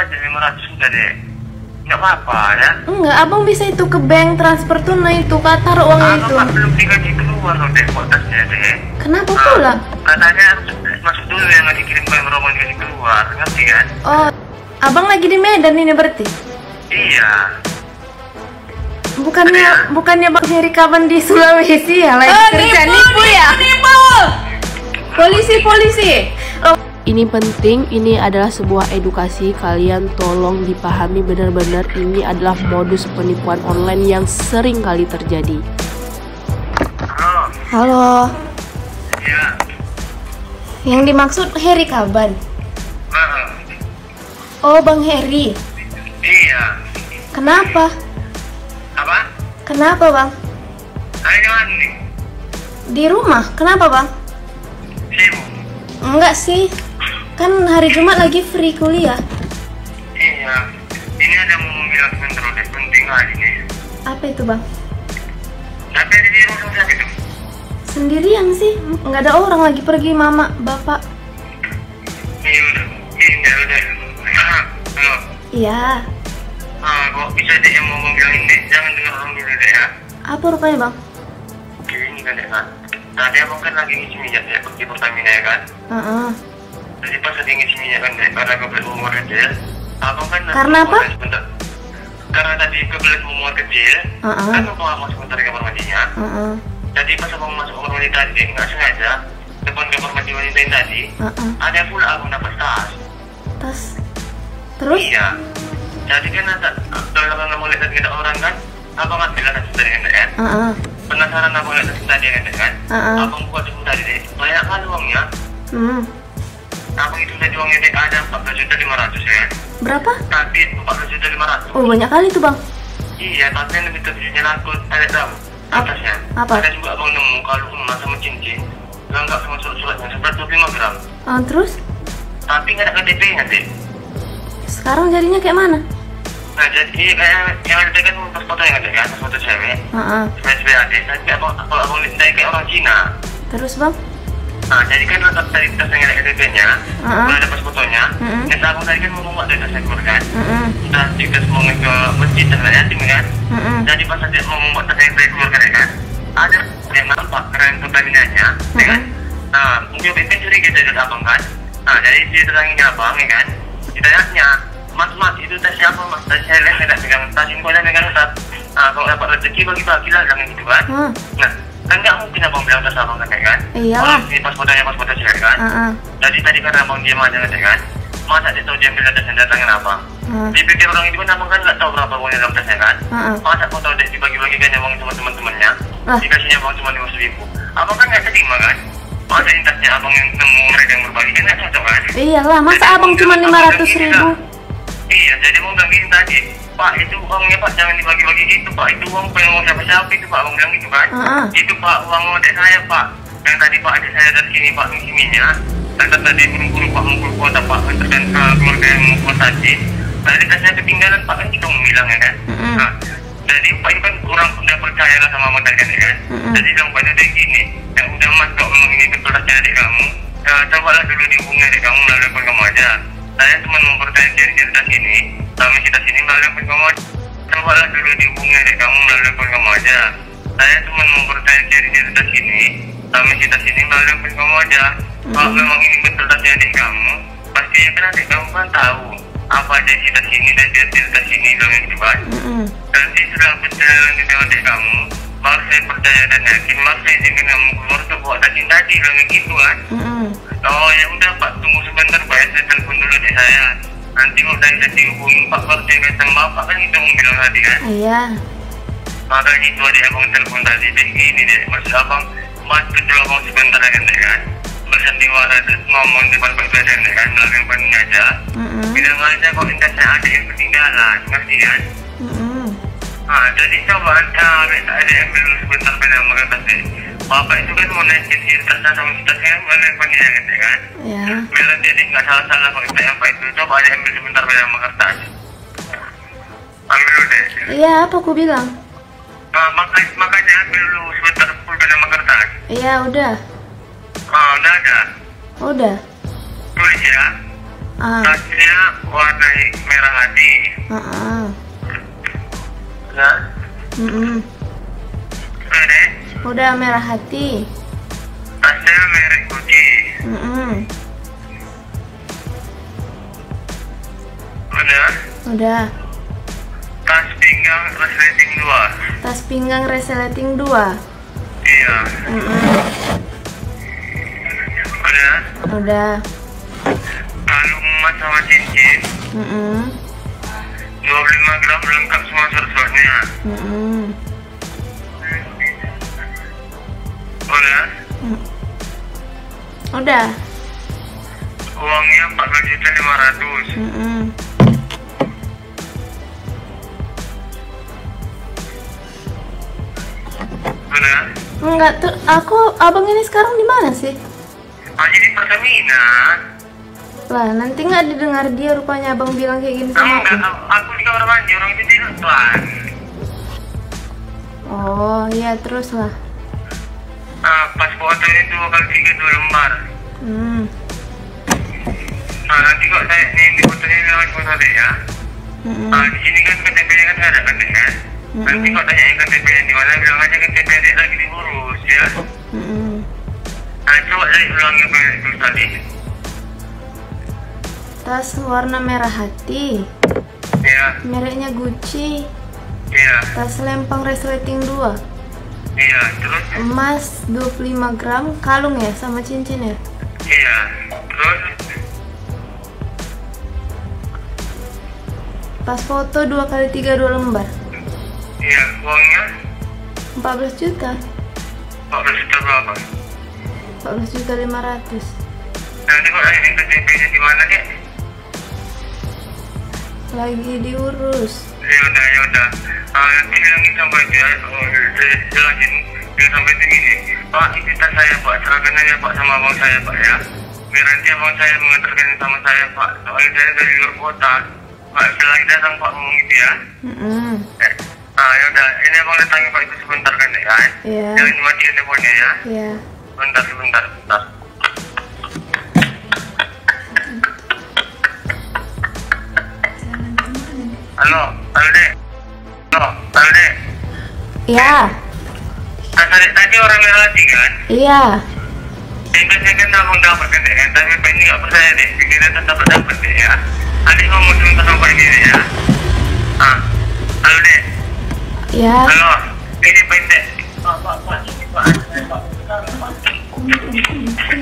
aja 500 udah deh. Nggak apa-apa ya. Enggak, abang bisa itu ke bank transfer tunai itu, taruh uangnya itu. Abang belum digaji keluar loh deh kuotanya deh. Kenapa pula? Katanya harus masuk dulu yang dikirim ke Romo digaji keluar, ngerti kan? Oh, abang lagi di Medan ini berarti? Iya. Bukannya Bang Heri kapan di Sulawesi ya? Lagi kerja nipu ya? Polisi. Oh. Ini penting, ini adalah sebuah edukasi, kalian tolong dipahami benar-benar ini adalah modus penipuan online yang sering kali terjadi. Halo. Iya. Yang dimaksud Heri Kaban. Oh, Bang Heri. Iya. Kenapa? Apa? Kenapa, Bang? Ada di mana nih? Di rumah. Kenapa, Bang? Sibuk. Enggak sih. Kan hari Jumat lagi free kuliah. Iya. Ini ada yang mau bilang sebentar deh, penting kali nih. Apa itu, Bang? Tapi di rumah sakit tuh. Sendirian sih. Enggak ada orang, lagi pergi mama, bapak. Ini udah. Halo. Iya. Kok bisa deh yang mau bilangin deh, jangan dengar orang dulu deh ya. Apa rupanya, Bang? Ini kan deh kan. Tadi abang kan lagi ngisi minyak ya, pergi Pertamina ya kan. Jadi pas lagi ngisi minyak kan deh, karena kebelet umur kecil. Abang kan karena apa? Sebentar. Karena tadi kebelet umur kecil, kan abang masuk sebentar ke kamar mandinya. Jadi pas abang masuk kamar mandi tadi, nggak sengaja depan kamar mandi wanita yang tadi, ada pula abang dapat tas. Tas. Terus? Iya. Jadi kan kalau abang mau lihat ada orang kan, abang ambil tas dari anda kan. Penasaran abang lihat tas tadi kan. Abang buka tas tadi deh, banyak kan uangnya. Abang itu tadi uangnya deh ada 14.500 ya. Berapa? Tapi 14.500. Oh, banyak kali tuh, Bang. Iya, tapi yang lebih terkejutnya langkut, ada tahu atasnya. Apa? Ada juga abang nemu kalau emas sama cincin, lengkap sama surat-suratnya, seberat 25 gram. Terus? Tapi nggak ada KTP-nya deh. Sekarang jadinya kayak mana? Nah, jadi kayak yang ada kan pas foto yang ada kan, pas foto cewek. Cewek ada, tapi kalau abang lihat kayak orang Cina. Terus, Bang? Nah, jadi kan letak tadi tas yang ada KTP-nya, kalau ada pas fotonya, dan abang tadi kan mau ada tasnya keluar kan. Dan juga mau ke masjid dan yatim kan. Jadi pas dia mau membuat tas yang keluar kan, ada yang nampak keren Pertamina-nya, ya kan. Nah, mungkin BP curiga dari abang kan. Nah, jadi dia terangin abang ya kan. Ditanya, mas itu tas siapa mas? Tas saya lihat tidak pegang tas, ini boleh pegang tas. Nah, kalau dapat rezeki bagi-bagi lah jangan gitu kan. Nah, kan nggak mungkin abang bilang tas abang kan? Iyalah. Ini pas foto cewek kan. Jadi tadi kan abang diam aja kan. Masa dia tahu dia ambil tas yang datangin abang. Dipikir orang itu kan abang kan nggak tahu berapa uangnya dalam tasnya kan. Masa foto dia dibagi-bagikan abang sama teman-temannya, dikasihnya abang cuma 5.000. Abang kan nggak terima kan. Masa tasnya abang yang nemu mereka yang berbagi kan nggak cocok kan. Iyalah, masa jadi abang cuma 500.000. Iya, jadi mau bilang gini tadi, Pak itu uangnya Pak jangan dibagi-bagi gitu Pak, itu uang pengen uang siapa-siapa itu Pak, abang bilang gitu kan. Itu Pak uang adik saya Pak, yang tadi Pak adik saya dari sini Pak ngisi minyak, dan tadi buru-buru Pak mukul kuota Pak dan keluarga yang mukul tadi. Tadi tasnya ketinggalan Pak kan itu bilang ya kan. Nah, jadi Pak itu kan kurang udah percaya lah sama abang kan ya kan. Jadi bilang Pak itu gini, yang udah mas kalau memang ini betul tasnya adik kamu, cobalah dulu dihubungi adik kamu melalui handphone kamu aja. Saya cuma mempercayai diri tas ini, kami kita sini melalui handphone kamu aja. Cobalah dulu dihubungi adik kamu melalui handphone kamu aja. Saya cuma mempercayai diri tas ini, kami kita sini melalui handphone kamu aja. Kalau memang ini betul tasnya adik kamu, pastinya kan adik kamu kan tahu apa aja isi tas ini dan dia tas ini bilang gitu kan. Nanti setelah perjalanan dengan adik kamu, baru saya percaya dan yakin, baru saya izinkan kamu keluar untuk buat tas ini tadi bilang gitu kan. Oh ya udah Pak, tunggu sebentar Pak, saya telepon dulu deh saya. Nanti mau saya dihubungin Pak, baru saya kata Bapak kan itu mau bilang tadi kan. Iya. Makanya itu adik abang telepon tadi deh gini deh, maksud abang bantu dulu abang sebentar kan deh kan. Bersandiwara ngomong depan Pak Badan deh kan, melalui handphone aja. Bilang aja kok intasnya ada yang ketinggalan, ngerti kan. Jadi coba ada yang ambil sebentar pegang kertas deh. Bapak itu kan mau naikin tasnya sama tasnya melalui handphone dia gitu kan. Iya. Bilang jadi nggak salah-salah kalau kita apa itu, coba ada ambil sebentar pegang kertas. Ambil dulu deh. Iya, apa aku bilang? Makanya ambil dulu sebentar pegang kertas. Iya, udah. Udah ada. Udah. Tulis ya. Tasnya warna merah hati. Ya. Udah merah hati. Tasnya merek Gucci. Udah. Tas pinggang resleting 2. Tas pinggang resleting 2. Iya. Udah. Kalung emas sama cincin. 25 gram lengkap semua surat-suratnya. Udah. Uangnya 14.500.000. Enggak tuh, abang ini sekarang di mana sih? Jadi Pertamina. Lah, nanti nggak didengar dia, rupanya abang bilang kayak gini sama aku. Aku di kamar mandi, orang itu bilang pelan. Oh iya, terus lah. Pas foto ini 2x3 2 lembar. Nanti kok saya ini fotonya lewat foto deh ya. Di sini kan KTP-nya kan nggak ada kan ya. Nanti kok tanyain KTP-nya di mana, bilang aja KTP lagi diurus ya. Coba dari ulangnya dulu tadi. Tas warna merah hati. Iya. Mereknya Gucci. Iya. Tas lempang resleting 2. Iya, terus? Emas 25 gram, kalung ya sama cincin ya? Iya, terus? Pas foto 2x3 2 lembar. Iya, uangnya? 14 juta. 14 juta berapa? 14.500.000. Nanti kok ini KTP-nya di mana kek? Lagi diurus. Ya udah. Nanti bilangin sama dia, jelasin sampai segini. Pak, ini tas saya Pak, serahkan aja Pak sama abang saya Pak ya. Biar nanti abang saya mengantarkan sama saya Pak. Soalnya saya dari luar kota. Pak, lagi datang Pak ngomong gitu ya. Ya udah, ini abang datangin Pak itu sebentar kan ya. Iya. Jangan dimatiin teleponnya ya. Iya. Sebentar. Halo Dek. Iya. Tadi orang merah hati kan? Iya. Biasanya kan abang dapat kan Dek, tapi Pak ini gak percaya Dek, pikirnya dapat Dek ya. Adik ngomong sebentar sama Pak ini Dek ya. Halo Dek. Iya. Halo, ini Pak Dek. Pak, ini Pak.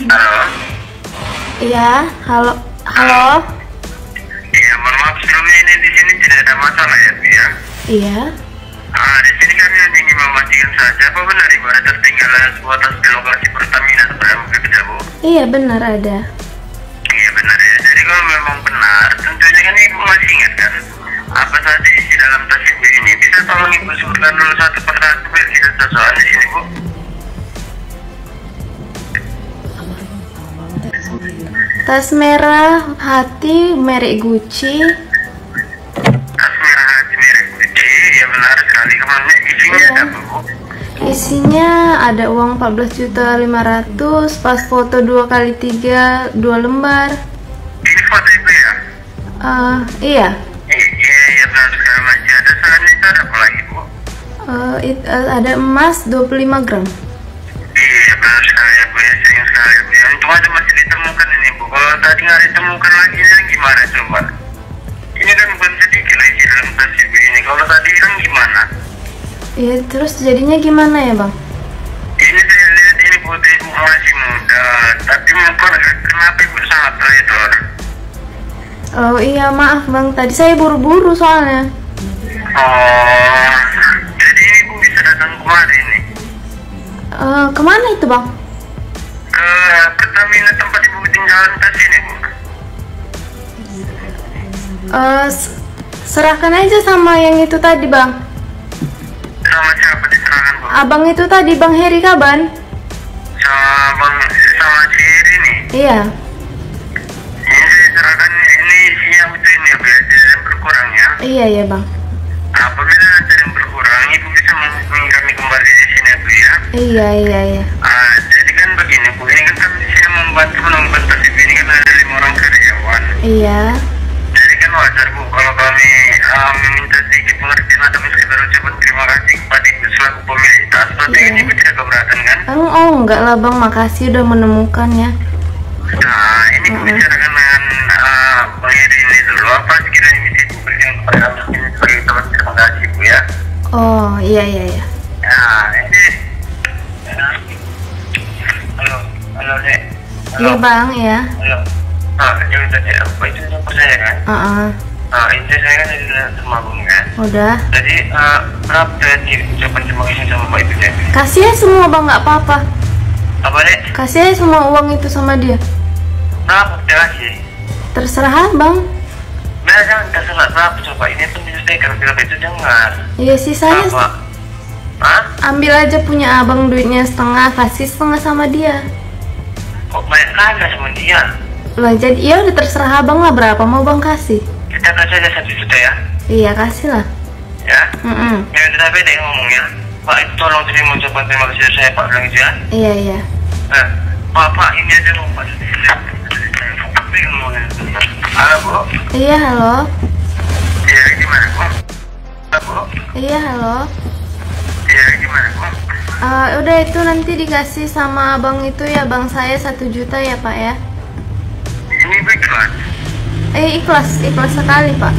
Halo. Iya, halo. Iya, mohon maaf sebelumnya ini di sini tidak ada masalah ya, Bu ya. Iya. Di sini kami hanya ingin memastikan saja apa benar Ibu ada tertinggal sebuah tas di lokasi Pertamina pada waktu itu, Bu? Iya, benar ada. Iya benar ya. Jadi kalau memang benar, tentunya kan Ibu masih ingat kan apa saja isi dalam tas Ibu ini. Bisa tolong Ibu sebutkan dulu satu persatu biar kita sesuai di sini, Bu. Tas merah hati merek Gucci. Tas merah hati merek Gucci, ya benar sekali. Kemudian isinya ada apa, Bu? Isinya ada uang 14.500.000, pas foto 2x3 2 lembar. Ini foto Ibu ya? Iya. Iya benar sekali. Masih ada selain itu ada apa lagi, Bu? Ada emas 25 gram. Iya benar sekali ya, Bu ya. Sayang sekali Bu ya. Untung aja masih ditemukan ini, Bu. Kalau tadi nggak ditemukan lagi ini gimana coba? Ini kan bukan sedikit lagi dalam tas Ibu ini. Kalau tadi hilang gimana? Iya, terus jadinya gimana ya, Bang? Ini saya lihat ini foto Ibu masih muda, tapi mungkin kenapa Ibu sangat teledor? Oh iya, maaf Bang, tadi saya buru-buru soalnya. Oh, jadi Ibu bisa datang kemari nih? Kemana itu Bang? Ke Pertamina tempat Ibu tinggal tas ini, Bu. Serahkan aja sama yang itu tadi Bang. Sama siapa diserahkan, Bu? Abang itu tadi, Bang Heri Kaban. Sama si Heri nih? Iya. Ini saya serahkan, ini isinya utuh ini ya, Bu, yang berkurang ya? Iya Bang. Nah, apabila ada yang berkurang, Ibu bisa menghubungi kami kembali di sini, Bu ya? Iya. Jadi kan begini, Bu, ini kan kami di sini membantu tas Ibu ini kan ada 5 orang karyawan. Iya. Jadi kan wajar Bu kalau kami meminta sedikit pengertian atau sekedar ucapan terima kasih kepada Ibu selaku pemilik tas. Berarti ini Ibu tidak keberatan kan? Oh enggak lah Bang, makasih udah menemukan ya. Nah, ini bicarakan dengan Bang Heri ini dulu. Apa sekiranya bisa Ibu berikan kepada kami ini sebagai ucapan terima kasih Bu ya? Oh iya. Nah, ini halo Dek. Iya Bang ya. Halo. Ya udah Dek, apa itu nomor saya kan? Ini saya kan sudah sama Bung kan? Udah. Jadi berapa tadi ucapan terima kasih sama Pak itu Dek? Kasih aja semua Bang, nggak apa-apa. Apa Dek? Kasih aja semua uang itu sama dia. Berapa kita kasih? Terserah Bang. Nah, jangan terserah berapa coba. Ini pun diselesaikan bila itu dengar. Iya sisanya Apa? Hah? ambil aja punya abang, duitnya setengah, kasih setengah sama dia. Kok banyak kali sama dia? Lah jadi ya udah terserah abang lah, berapa mau Bang kasih. Kita kasih aja 1 juta ya? Iya kasih lah. Ya? Ya udah tapi Dek ngomong ya. Pak itu tolong terima ucapan terima kasih dari saya Pak bilang gitu ya. Iya. Pak ini aja loh Pak. Halo Bu. Iya halo. Iya gimana Bu? Halo Bu. Iya halo. Iya gimana Bu? Udah itu nanti dikasih sama abang itu ya, bang saya 1 juta ya Pak ya. Ini Bu ikhlas? Ikhlas sekali Pak.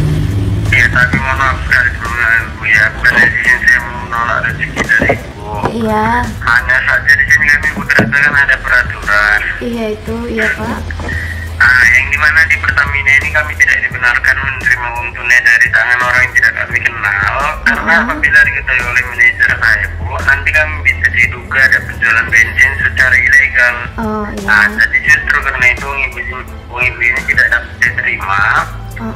Iya tapi mohon maaf sekali sebelumnya Bu ya. Bukan di sini saya mau menolak rezeki dari Ibu. Iya. Hanya saja di sini kami berdasarkan ada peraturan. Iya Pak. Yang dimana di Pertamina ini kami tidak dibenarkan menerima uang tunai dari tangan orang yang tidak kami kenal. Karena apabila diketahui oleh manajer saya Bu, nanti kami bisa diduga ada penjualan bensin secara ilegal. Oh iya. Jadi justru karena itu uang ibu ini tidak dapat diterima.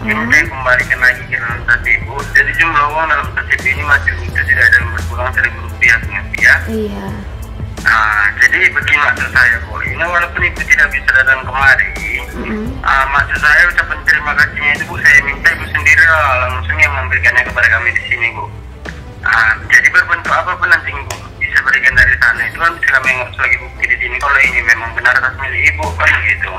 Ini saya kembalikan lagi ke dalam tas Ibu. Jadi jumlah uang dalam tas Ibu ini masih utuh, tidak ada yang berkurang Rp1.000 dengan dia. Iya. Jadi begini maksud saya Bu, ini walaupun Ibu tidak bisa datang kemari, maksud saya ucapan terima kasihnya itu Bu, saya minta Ibu sendiri langsung yang memberikannya kepada kami di sini Bu. Jadi berbentuk apapun nanti Ibu bisa berikan dari sana, itu kan bisa kami anggap sebagai bukti di sini kalau ini memang benar tas milik Ibu kan gitu.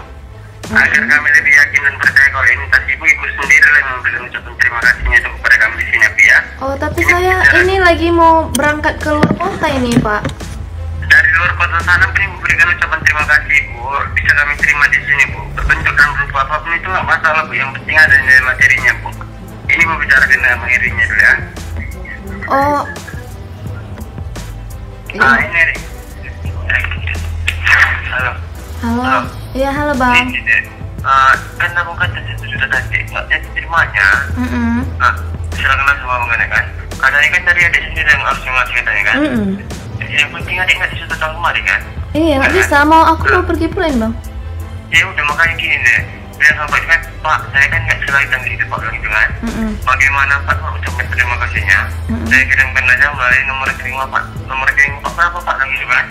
Agar kami lebih yakin dan percaya kalau ini tas Ibu sendiri yang memberikan ucapan terima kasihnya itu kepada kami di sini ya. Oh tapi saya ini lagi mau berangkat ke luar kota ini Pak. Dari luar kota sana pun Ibu berikan ucapan terima kasih Bu, bisa kami terima di sini Bu. Berbentuk dan berupa apapun itu nggak masalah Bu, yang penting ada nilai materinya Bu. Ini mau bicarakan dengan mengirimnya dulu ya. Oh. Ini nih. Halo. Iya halo Bang. Ini deh. Kan aku kata 1 juta tadi, nggak jadi terimanya. Silakan sama mengenai kan. Katanya kan dari adik sendiri yang harus ngasih katanya kan. Yang penting adik nggak bisa datang kemari kan. Iya nggak bisa, aku mau pergi pulang Bang. Ya udah makanya gini deh. Biar sampai kan Pak, saya kan nggak selain dan itu Pak bilang itu kan. Bagaimana Pak mau ucapkan terima kasihnya? Saya kirimkan aja melalui nomor rekening Pak. Nomor rekening Pak berapa Pak lagi itu kan?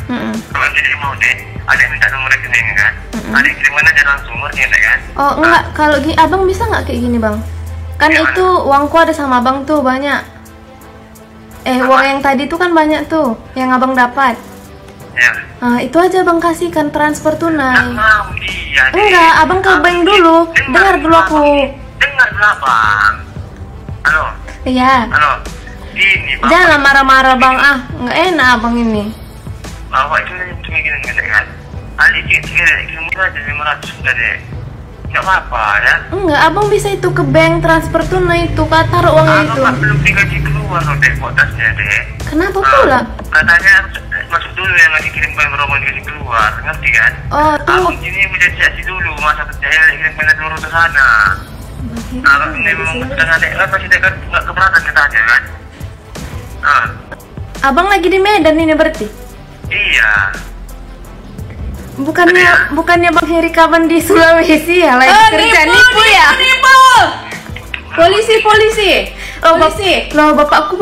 Kalau jadi mau deh, ada yang minta nomor rekening kan? Ada yang kirimkan aja langsung ngerti kan? Oh enggak, kalau abang bisa nggak kayak gini Bang? Kan itu uangku ada sama abang tuh banyak. Uang yang tadi tuh kan banyak tuh yang abang dapat. Ya. Itu aja Bang kasihkan transfer tunai. Mau dia. Enggak, abang ke bank dulu. Dengar dulu aku. Dengar dulu Bang. Halo. Iya. Halo. Ini Bang. Jangan marah-marah Bang, nggak enak abang ini. Bapak itu cuma gini kan? Adik kirim aja 500 sudah deh. Nggak apa-apa ya. Enggak, abang bisa itu ke bank transfer tunai itu, taruh uangnya itu. Abang belum digaji keluar loh deh kuotanya deh. Kenapa pula? Katanya masuk dulu yang lagi kirim bank rombongan digaji keluar, ngerti kan? Oh tuh. Abang ini menjadi dulu masa kerjanya kirim bank dulu ke sana. Kalau ini memang dengan dek kan pasti kan nggak keberatan kita aja kan? Abang lagi di Medan ini berarti? Iya. Bukannya Bang Heri kapan di Sulawesi ya? Lagi kerja nipu ya? Polisi. Loh bapakku